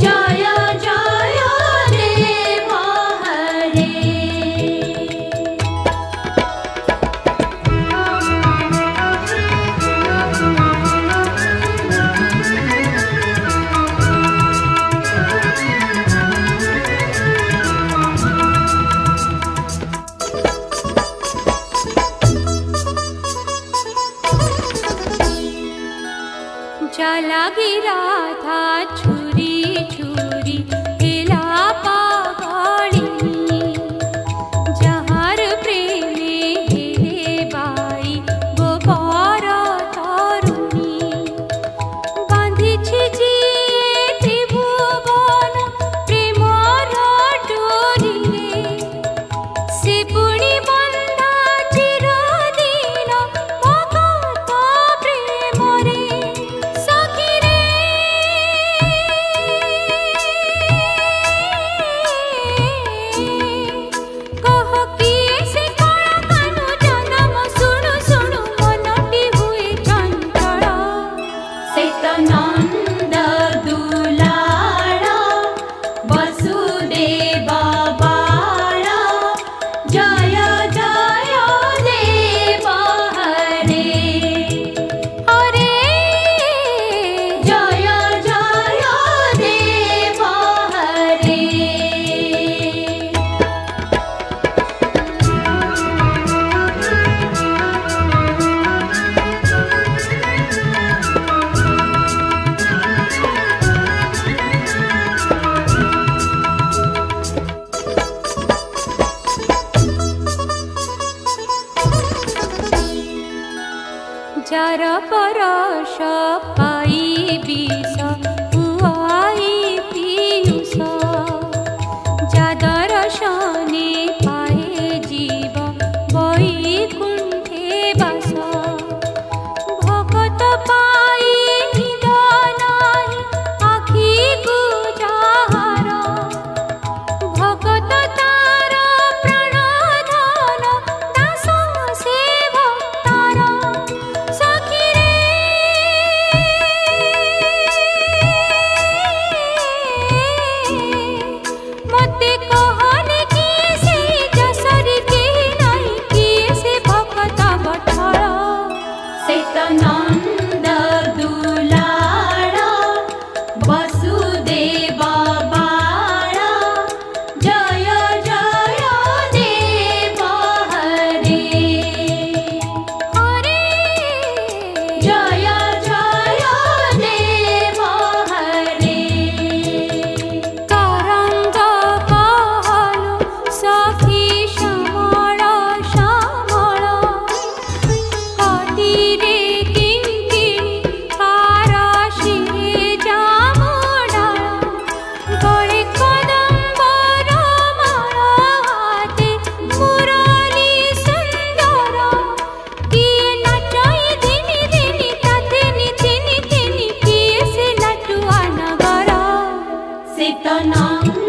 জয় জয় দেব হরে। যা লাগি রাধা ছুরি ছুরি এলা পাগড়িনী, যাহার প্রেমে হেলে বাই গো বর তরুণী। বাঁধিছি জিয়ে ত্রিভুবন প্রেমর ডোরিরে, সে পুଣି বন্ধা চিরদিন ভগত প্রেমরে। নন্দ দুলাল বসুদেব বাল, জয় জয় দেব হরে। হরে জয় জয় দেব হরে। যার পরশ পাই বিষ উয়াই পিয়ুষ, যা দর্শনে পায়ে জীব বৈকুণ্ঠে বাস। ভকত পাই নিদ নাই আখি গুজাহার, ভকত তার প্রাণধন দাস সে ভক্তার। মতে কহনে কি সে যশরি কে নাই, কি সে ভক্ত বঠল। সে তো নন্দ দুলাল বসুদেব বাল, জয় জয় দেব হরে। হরে জয় জয় দেব হরে। তরঙ্গ কহলু সখী শ্যামল শ্যামল, কটিরে কিঙ্কিণী কার শিরে জামুডাল। গলে কদম্বর মাল, হাতে মুরলী সুন্দর। কিয়ে নাচই ধিনি ধিনি তাতে নিথিনি থিনি, কিয়ে সে নাটুয়া নগর। সে তো নন্দ